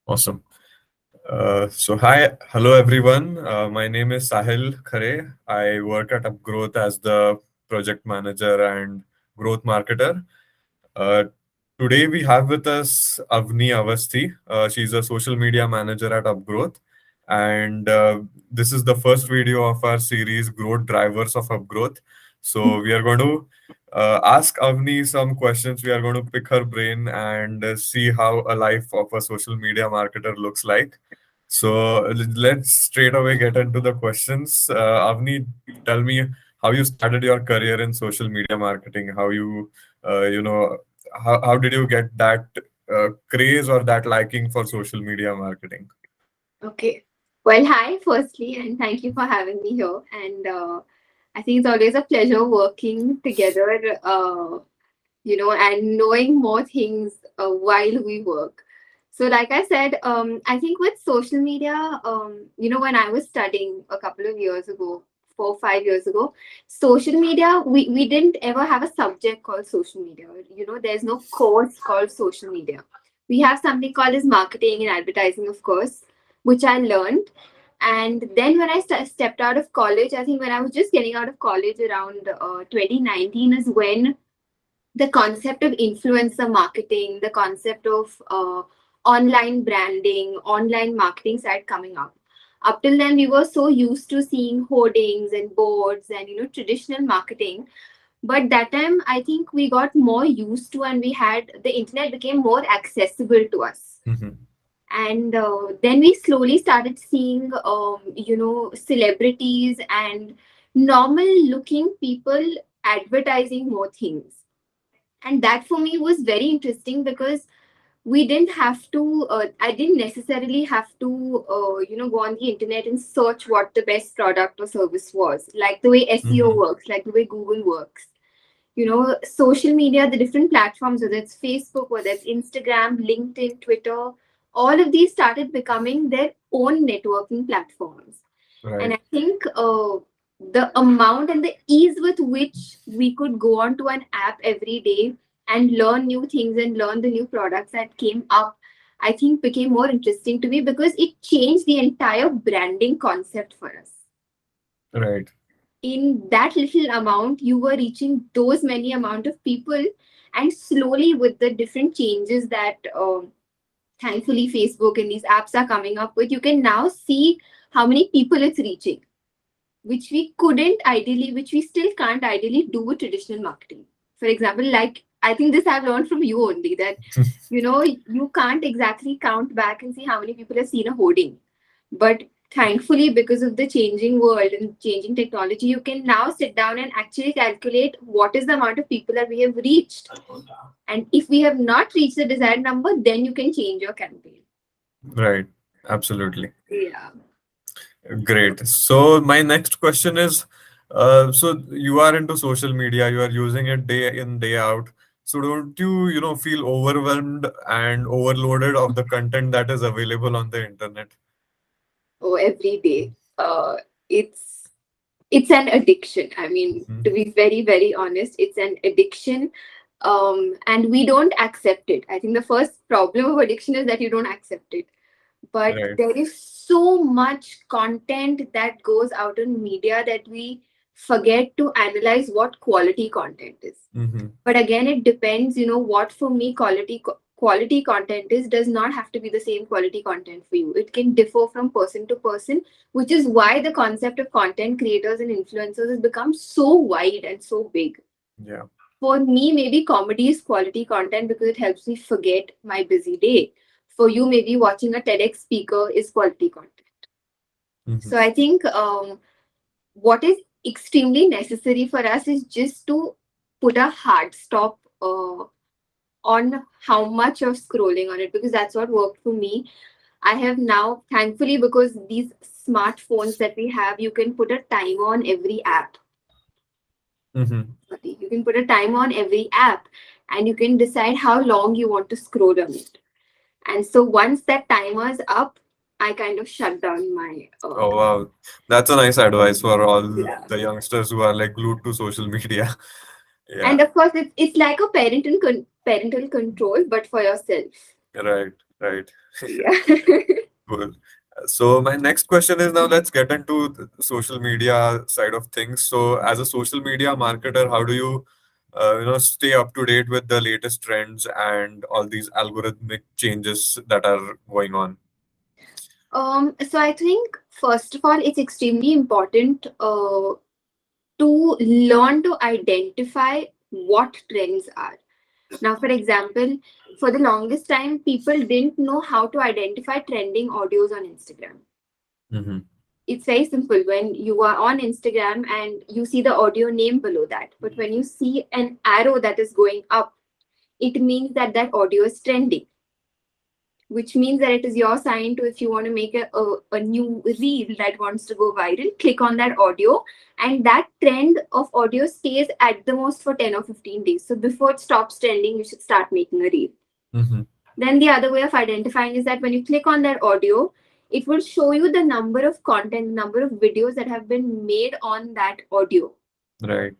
Awesome. Hello everyone. My name is Sahil Khare. I work at upGrowth as the project manager and growth marketer. Uh, Today we have with us Avni Avasthi. She's a social media manager at upGrowth, and this is the first video of our series Growth Drivers of Upgrowth. So we are going to ask Avni some questions. We are going to pick her brain and see how a life of a social media marketer looks like. So let's straight away get into the questions. Avni, tell me how you started your career in social media marketing. How you, you know, how did you get that craze or that liking for social media marketing? Okay. Well, hi, firstly, and thank you for having me here. And I think it's always a pleasure working together, and knowing more things while we work. So, like I said, I think with social media, when I was studying a couple of years ago, 4 5 years ago, social media, we didn't ever have a subject called social media. There's no course called social media. We have something called as marketing and advertising, of course, which I learned. And then when I stepped out of college, I think when I was just getting out of college around 2019 is when the concept of influencer marketing, the concept of online branding, online marketing started coming up. Up till then, we were so used to seeing hoardings and boards and traditional marketing. But that time, I think we got more used to, and we had the internet became more accessible to us. Mhm. And then we slowly started seeing, celebrities and normal looking people advertising more things, and that for me was very interesting because we didn't have to I didn't necessarily have to go on the internet and search what the best product or service was, like the way SEO Mhm. works, like the way Google works. Social media, the different platforms, whether it's Facebook, whether it's Instagram, LinkedIn, Twitter, all of these started becoming their own networking platforms. And Right. I think the amount and the ease with which we could go onto an app every day and learn new things and learn the new products that came up, I think became more interesting to me because it changed the entire branding concept for us. Right. In that little amount, you were reaching those many amount of people, and slowly with the different changes that thankfully Facebook and these apps are coming up with, you can now see how many people it's reaching, which we couldn't ideally, which we still can't ideally do with traditional marketing. For example, like I think this I've learned from you only, that you can't exactly count back and see how many people have seen a hoarding. But thankfully, because of the changing world and changing technology, you can now sit down and actually calculate what is the amount of people that we have reached. And if we have not reached the desired number, then you can change your campaign. Right. Absolutely. Yeah. Great. So my next question is, so you are into social media, you are using it day in, day out. So don't you, feel overwhelmed and overloaded of the content that is available on the internet? Oh, every day. It's it's an addiction. I mean, to Mhm. be very, very honest, it's an addiction. And we don't accept it. I think the first problem of addiction is that you don't accept it. But Right. there is so much content that goes out in media that we forget to analyze what quality content is. Mm-hmm. But again, it depends, what for me quality content is does not have to be the same quality content for you. It can differ from person to person, which is why the concept of content creators and influencers has become so wide and so big. Yeah. For me, maybe comedy is quality content because it helps me forget my busy day. For you, maybe watching a TEDx speaker is quality content. Mm-hmm. So I think what is extremely necessary for us is just to put a hard stop on how much of scrolling on it, because that's what worked for me. I have now, thankfully, because these smartphones that we have, you can put a timer on every app. Mm-hmm. Sorry, you can put a timer on every app, and you can decide how long you want to scroll on it. And so once that timer is up, I kind of shut down my Oh wow, that's a nice advice for all yeah. the youngsters who are like glued to social media. Yeah. And of course, it's like a parental control, but for yourself. Right. Right. Yeah. Cool. So my next question is, now let's get into the social media side of things. So as a social media marketer, how do you, stay up to date with the latest trends and all these algorithmic changes that are going on? So I think first of all, it's extremely important to learn to identify what trends are. Now, for example, for the longest time, people didn't know how to identify trending audios on Instagram. Mm-hmm. It's very simple. When you are on Instagram and you see the audio name below that, but when you see an arrow that is going up, it means that that audio is trending, which means that it is your sign to, if you want to make a new reel that wants to go viral, click on that audio, and that trend of audio stays at the most for 10 or 15 days. So before it stops trending, you should start making a reel. Mm-hmm. Then the other way of identifying is that when you click on that audio, it will show you the number of content, number of videos that have been made on that audio. Right.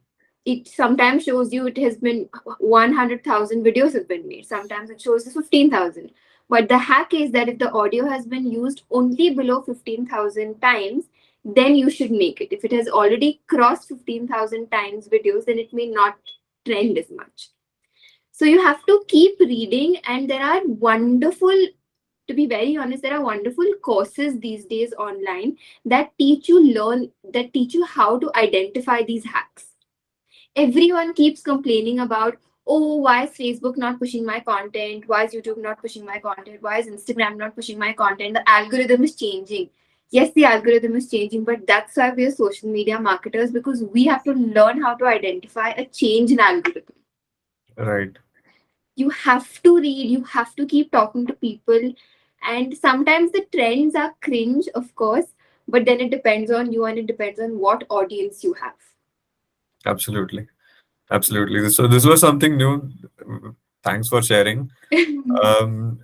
It sometimes shows you it has been 100,000 videos have been made. Sometimes it shows you 15,000. But the hack is that if the audio has been used only below 15,000 times, then you should make it. If it has already crossed 15,000 times videos, then it may not trend as much. So you have to keep reading, and there are wonderful, to be very honest, there are wonderful courses these days online that teach you how to identify these hacks. Everyone keeps complaining about, oh, why is Facebook not pushing my content, why is YouTube not pushing my content, why is Instagram not pushing my content, the algorithm is changing. Yes, the algorithm is changing, but that's why we are social media marketers, because we have to learn how to identify a change in algorithm. Right. You have to read, you have to keep talking to people, and sometimes the trends are cringe, of course, but then it depends on you and it depends on what audience you have. Absolutely. Absolutely. So this was something new. Thanks for sharing. Um,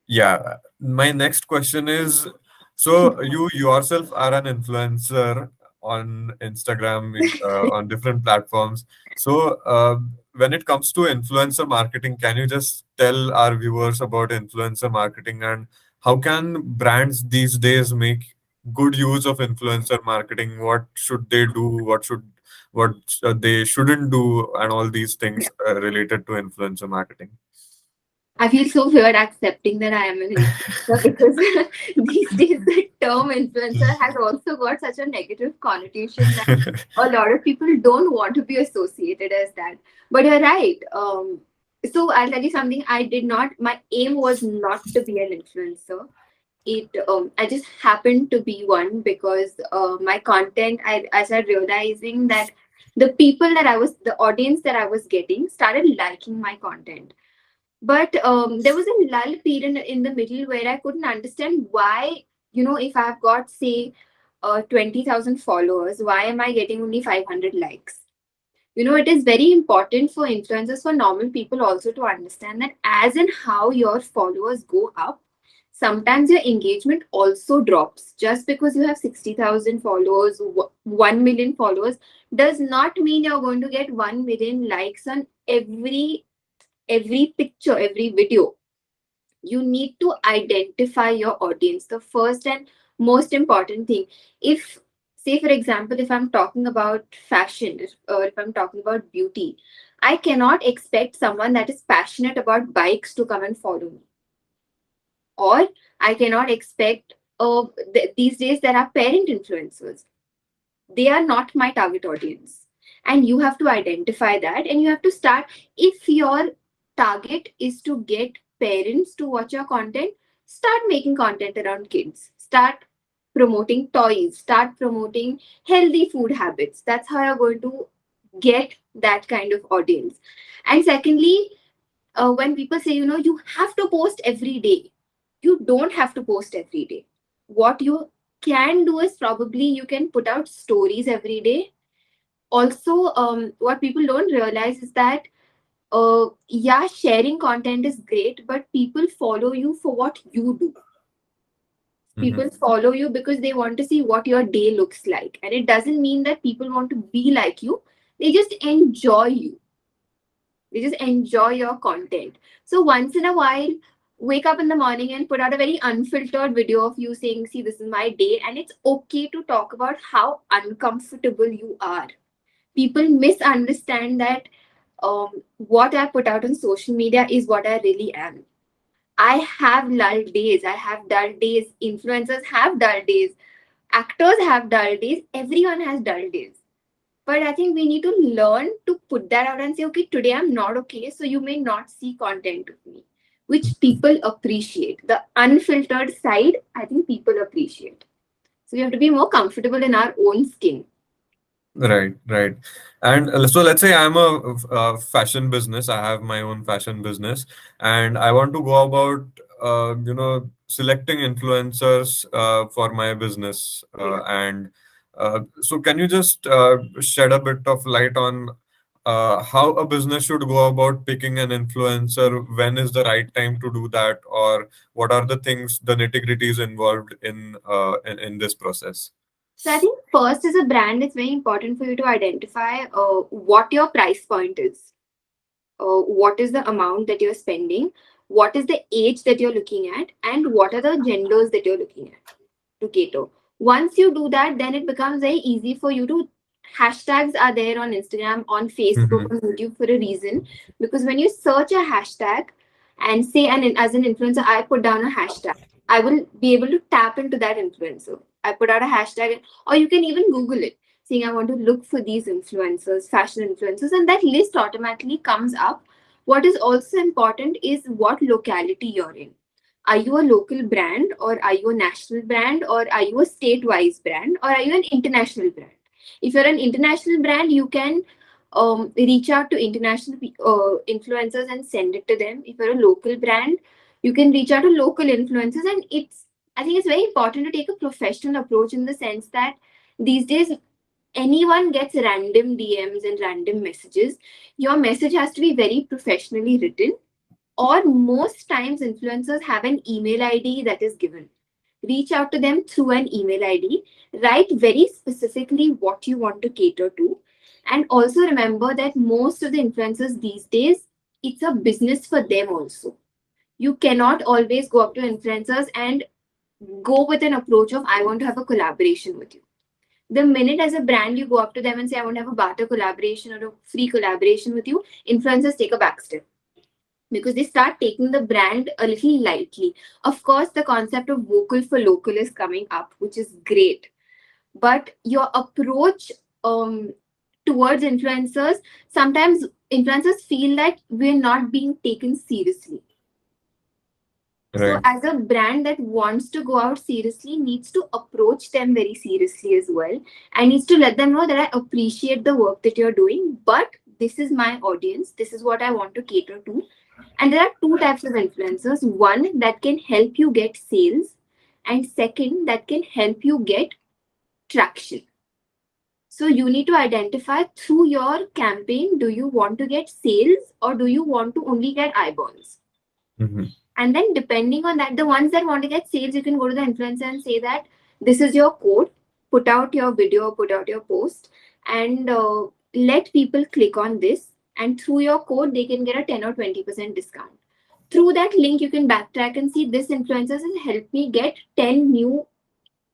Yeah, my next question is, so you yourself are an influencer on Instagram, on different platforms. So when it comes to influencer marketing, can you just tell our viewers about influencer marketing and how can brands these days make good use of influencer marketing? What should they do? What they shouldn't do, and all these things related to influencer marketing? I feel so weird accepting that I am an influencer, because these days the term influencer has also got such a negative connotation that a lot of people don't want to be associated as that. But you're right. So I'll tell you something. I did not. My aim was not to be an influencer. I just happened to be one because my content. I started realizing that the audience that I was getting started liking my content, but there was a lull period in the middle where I couldn't understand why, if I've got, say, 20,000 followers, why am I getting only 500 likes? It is very important for influencers, for normal people also, to understand that as in how your followers go up, sometimes your engagement also drops. Just because you have 60,000 followers, 1 million followers, does not mean you're going to get 1 million likes on every picture, every video. You need to identify your audience. The first and most important thing, if, say, for example, if I'm talking about fashion, or if I'm talking about beauty, I cannot expect someone that is passionate about bikes to come and follow me. Or I cannot expect, these days there are parent influencers. They are not my target audience, and you have to identify that, and you have to start. If your target is to get parents to watch your content, start making content around kids, start promoting toys, start promoting healthy food habits. That's how you're going to get that kind of audience. And secondly, when people say, you have to post every day, you don't have to post every day. What you can do is, probably you can put out stories every day. Also, what people don't realize is that, yeah, sharing content is great, but people follow you for what you do. Hmm. People follow you because they want to see what your day looks like, and it doesn't mean that people want to be like you. They just enjoy you. They just enjoy your content. So once in a while, wake up in the morning and put out a very unfiltered video of you saying, see, this is my day. And it's okay to talk about how uncomfortable you are. People misunderstand that what I put out on social media is what I really am. I have lull days. I have dull days. Influencers have dull days. Actors have dull days. Everyone has dull days. But I think we need to learn to put that out and say, okay, today I'm not okay. So you may not see content of me, which people appreciate. The unfiltered side, I think people appreciate. So we have to be more comfortable in our own skin. Right, right. And so let's say I'm a fashion business. I have my own fashion business, and I want to go about, selecting influencers for my business. Yeah. So can you just shed a bit of light on how a business should go about picking an influencer? When is the right time to do that, or what are the things, the nitty-gritties involved in this process? So I think first as a brand, it's very important for you to identify what your price point is. What is the amount that you're spending, what is the age that you're looking at, and what are the genders that you're looking at to cater. Once you do that, then it becomes very easy for you to. Hashtags are there on Instagram, on Facebook, Mm-hmm. on YouTube for a reason. Because when you search a hashtag and say, and as an influencer, I put down a hashtag, I will be able to tap into that influencer. I put out a hashtag, or you can even Google it, saying I want to look for these influencers, fashion influencers, and that list automatically comes up. What is also important is what locality you're in. Are you a local brand, or are you a national brand, or are you a state wise brand, or are you an international brand? If you're an international brand, you can reach out to international influencers and send it to them. If you're a local brand, you can reach out to local influencers. And I think it's very important to take a professional approach, in the sense that these days anyone gets random DMs and random messages. Your message has to be very professionally written, or most times influencers have an email ID that is given. Reach out to them through an email ID, write very specifically what you want to cater to, and also remember that most of the influencers these days, it's a business for them also. You cannot always go up to influencers and go with an approach of, I want to have a collaboration with you. The minute as a brand you go up to them and say, I want to have a barter collaboration or a free collaboration with you, influencers take a back step, because they start taking the brand a little lightly. Of course, the concept of vocal for local is coming up, which is great. But your approach towards influencers, sometimes influencers feel that we're not being taken seriously. So, Right. as a brand that wants to go out seriously, needs to approach them very seriously as well, and needs to let them know that I appreciate the work that you're doing, but this is my audience, this is what I want to cater to. And there are two types of influencers: one that can help you get sales, and second that can help you get traction. So, you need to identify through your campaign, do you want to get sales or do you want to only get eyeballs? Mm-hmm. And then, depending on that, the ones that want to get sales, you can go to the influencer and say that this is your code, put out your video, put out your post, and let people click on this. And through your code, they can get a 10 or 20% discount. Through that link, you can backtrack and see this influencer has helped me get 10 new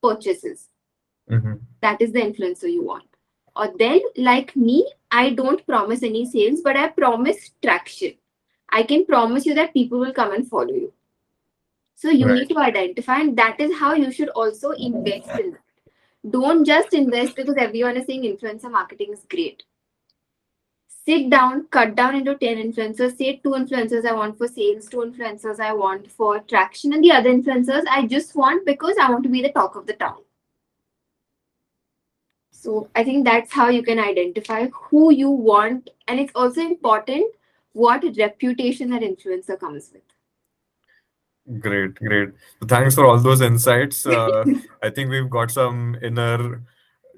purchases. Mm-hmm. That is the influencer you want. Or then, like me, I don't promise any sales, but I promise traction. I can promise you that people will come and follow you. So you Right. need to identify, and that is how you should also invest in that. Don't just invest because everyone is saying influencer marketing is great. Sit down, cut down into 10 influencers, say two influencers I want for sales, two influencers I want for traction, and the other influencers I just want because I want to be the talk of the town. So I think that's how you can identify who you want. And it's also important what reputation that influencer comes Great, great. So thanks for all those insights. with. I think we've got some inner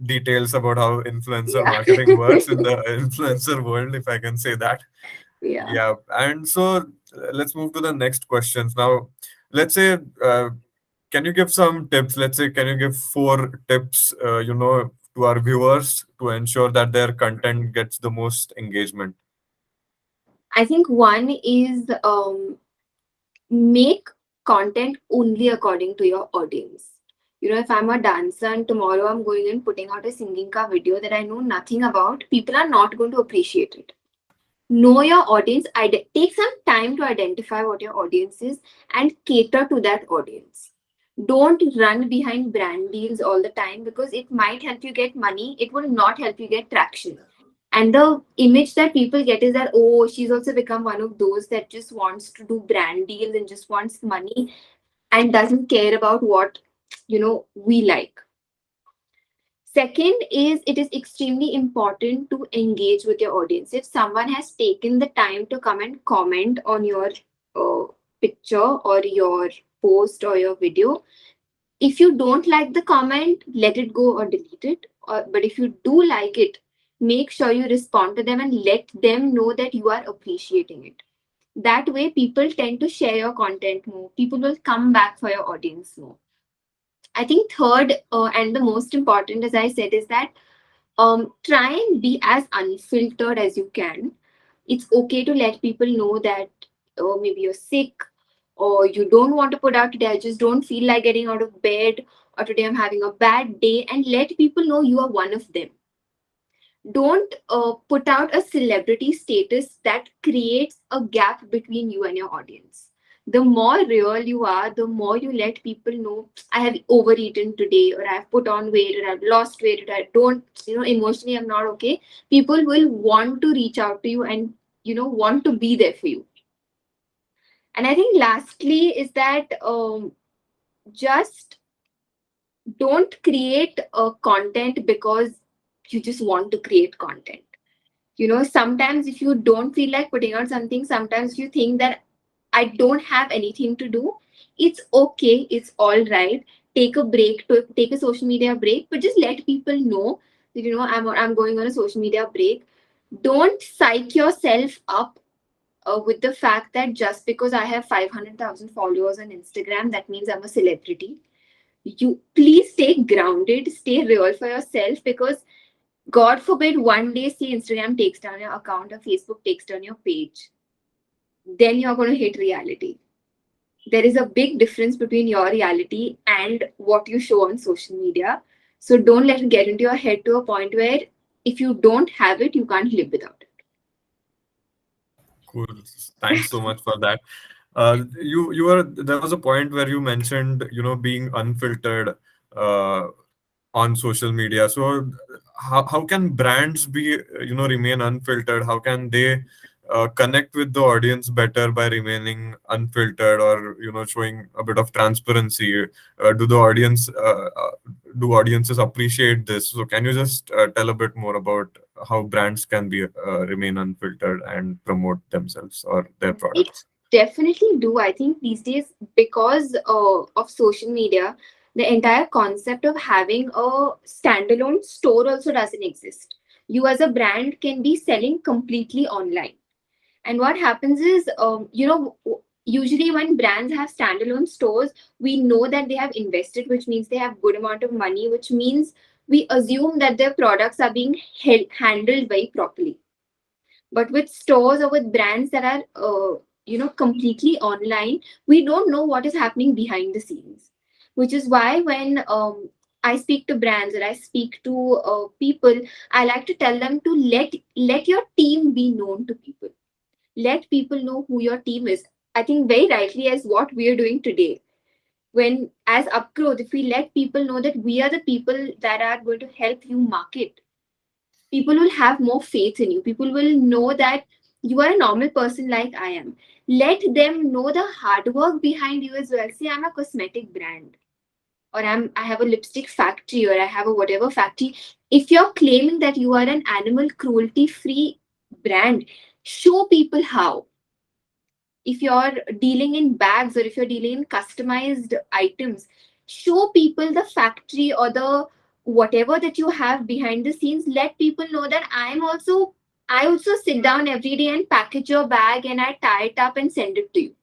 details about how influencer Yeah. marketing works in the influencer world, if I can say that. Yeah. Yeah. And so let's move to the next questions. Now, let's say, can you give some tips? Let's say, can you give 4 tips, to our viewers to ensure that their content gets the most engagement? I think one is Make content only according to your audience. If I'm a dancer and tomorrow I'm going and putting out a singing ka video that I know nothing about, people are not going to appreciate it. Know your audience, take some time to identify what your audience is and cater to that audience. Don't run behind brand deals all the time because it might help you get money, it will not help you get traction. And the image that people get is that, oh, she's also become one of those that just wants to do brand deals and just wants money and doesn't care about what we like. Second is, it is extremely important to engage with your audience. If someone has taken the time to come and comment on your uh, picture or your post or your video, if you don't like the comment, let it go or delete it. But if you do like it, make sure you respond to them and let them know that you are appreciating it. That way, people tend to share your content more. People will come back for your audience more. I think third, and the most important, as I said, is that try and be as unfiltered as you can. It's okay to let people know that maybe you're sick or you don't want to put out today. I just don't feel like getting out of bed, or today I'm having a bad day, and let people know you are one of them. Don't put out a celebrity status that creates a gap between you and your audience. The more real you are, the more you let people know, I have overeaten today, or I've put on weight, or I've lost weight, or I don't, emotionally I'm not okay. People will want to reach out to you and, want to be there for you. And I think lastly is that just don't create content because you just want to create content. Sometimes if you don't feel like putting out something, sometimes you think that I don't have anything to do, it's okay, it's all right. Take a break, to take a social media break, but just let people know that I'm going on a social media break. Don't psych yourself up with the fact that just because I have 500,000 followers on Instagram, that means I'm a celebrity. You please stay grounded, stay real for yourself, because God forbid one day, say Instagram takes down your account or Facebook takes down your page, then you're going to hit reality. There is a big difference between your reality and what you show on social media. So don't let it get into your head to a point where if you don't have it, you can't live without Cool. Thanks so much for that. You were there was a point where you mentioned, being unfiltered uh, on social media. So how can brands be, remain unfiltered? How can they connect with the audience better by remaining unfiltered, or showing a bit of transparency? Do audiences appreciate this? So can you just tell a bit more about how brands can be remain unfiltered and promote themselves or their it. products? Definitely do. I think these days, because of social media, the entire concept of having a standalone store also doesn't exist. You as a brand can be selling completely online. And what happens is, usually when brands have standalone stores, we know that they have invested, which means they have good amount of money, which means we assume that their products are being handled very properly. But with stores or with brands that are, completely online, we don't know what is happening behind the scenes. Which is why when I speak to brands or I speak to people, I like to tell them to let your team be known to people. Let people know who your team is. I think very rightly as what we are doing today. When as upgrowth, if we let people know that we are the people that are going to help you market, people will have more faith in you. People will know that you are a normal person like I am. Let them know the hard work behind you as well. See, I'm a cosmetic brand, or I have a lipstick factory, or I have a whatever factory. If you're claiming that you are an animal cruelty free brand, show people how. If you're dealing in bags or if you're dealing in customized items, show people the factory or the whatever that you have behind the scenes. Let people know that I also sit down every day and package your bag and I tie it up and send it to you.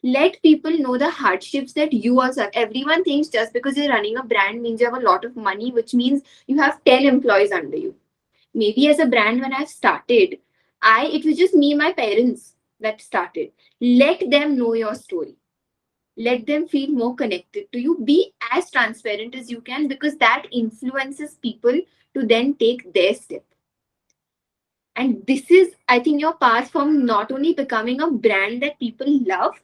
Let people know the hardships that you also have. Everyone thinks just because you're running a brand means you have a lot of money, which means you have 10 employees under you. Maybe as a brand, when I started, I it was just me and my parents. that started. Let them know your story. Let them feel more connected to you. Be as transparent as you can, because that influences people to then take their step. And this is, I think, your path from not only becoming a brand that people love,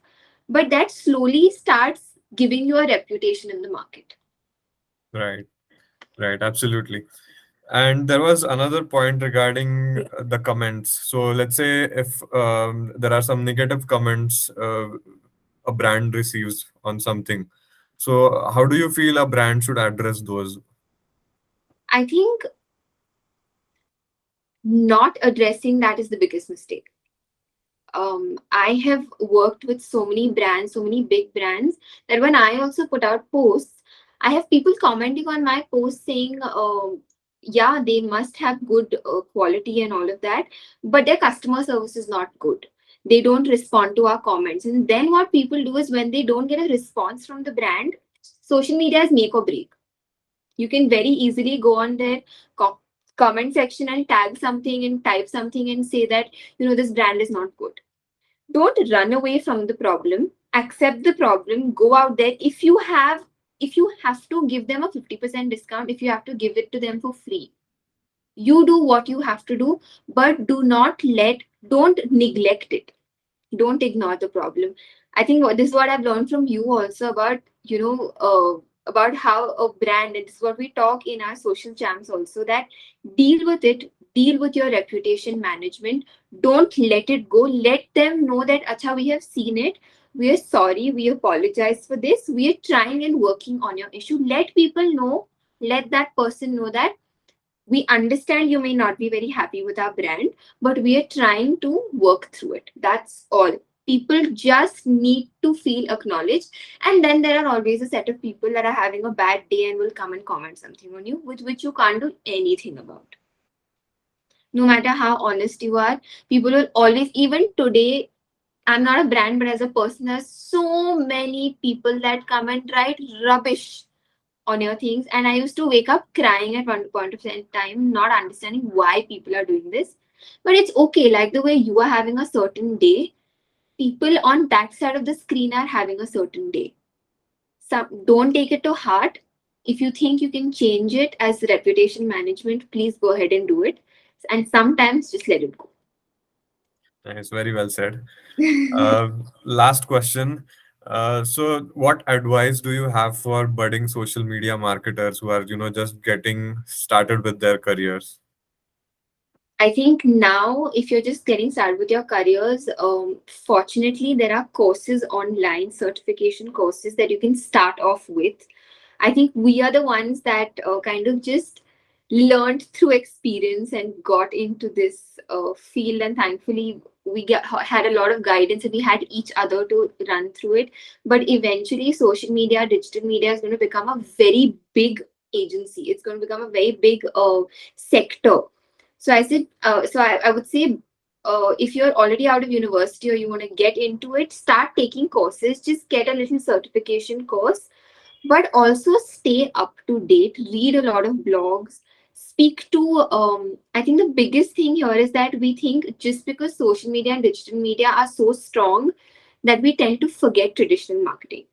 but that slowly starts giving you a reputation in the market. Right. Right. Absolutely. And there was another point regarding the comments. So let's say if there are some negative comments a brand receives on something. So how do you feel a brand should address those? I think not addressing that is the biggest mistake. I have worked with so many brands, so many big brands, that when I also put out posts, I have people commenting on my post saying, yeah, they must have good quality and all of that, but their customer service is not good. They don't respond to our comments. And then what people do is, when they don't get a response from the brand, social media is make or break. You can very easily go on their co- comment section and tag something and type something and say that, this brand is not good. Don't run away from the problem. Accept the problem. Go out there. If you have to give them a 50% discount, if you have to give it to them for free, you do what you have to do, but don't neglect it. Don't ignore the problem. I think this is what I've learned from you also, about about how a brand, and this is what we talk in our social jams also, that deal with it. Deal with your reputation management. Don't let it go. Let them know that, acha, we have seen it, we are sorry, we apologize for this, we are trying and working on your issue. Let people know. Let that person know that we understand you may not be very happy with our brand, but we are trying to work through it. That's all. People just need to feel acknowledged. And then there are always a set of people that are having a bad day and will come and comment something on you, which you can't do anything about. No matter how honest you are, people will always, even today, I'm not a brand, but as a person, there's so many people that come and write rubbish on your things. And I used to wake up crying at one point of time, not understanding why people are doing this. But it's okay. Like the way you are having a certain day, people on that side of the screen are having a certain day. Don't take it to heart. If you think you can change it as reputation management, please go ahead and do it. And sometimes just let it go. It's very well said. Last question. So what advice do you have for budding social media marketers who are, just getting started with their careers? I think now, if you're just getting started with your careers, fortunately, there are courses online, certification courses that you can start off with. I think we are the ones that kind of just learned through experience and got into this field. And thankfully, had a lot of guidance and we had each other to run through it. But eventually, social media, digital media is going to become a very big agency. It's going to become a very big sector. So I would say, if you're already out of university or you want to get into it, start taking courses. Just get a little certification course, but also stay up to date. Read a lot of blogs. Speak to. I think the biggest thing here is that we think just because social media and digital media are so strong, that we tend to forget traditional marketing.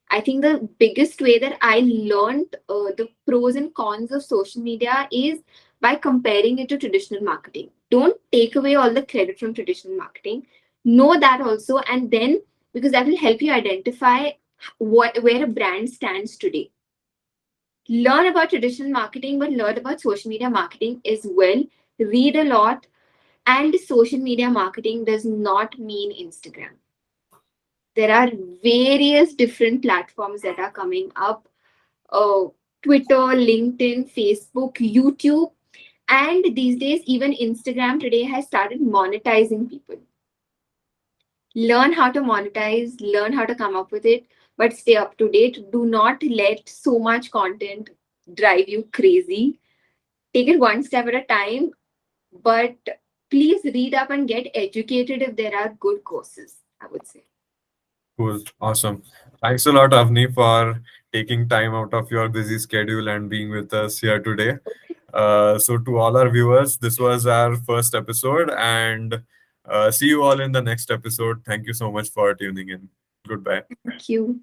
I think the biggest way that I learned the pros and cons of social media is by comparing it to traditional marketing. Don't take away all the credit from traditional marketing. Know that also, and then, because that will help you identify where a brand stands today. Learn about traditional marketing, but learn about social media marketing as well. Read a lot, and social media marketing does not mean Instagram. There are various different platforms that are coming up, uh, Twitter, LinkedIn, Facebook, YouTube, and these days, even Instagram today has started monetizing people. Learn how to monetize, learn how to come up with it, but stay up to date. Do not let so much content drive you crazy. Take it one step at a time, but please read up and get educated if there are good courses, I would say. Cool. Awesome. Thanks a lot, Avni, for taking time out of your busy schedule and being with us here today. So, to all our viewers, this was our first episode, and See you all in the next episode. Thank you so much for tuning in. Goodbye. Thank you.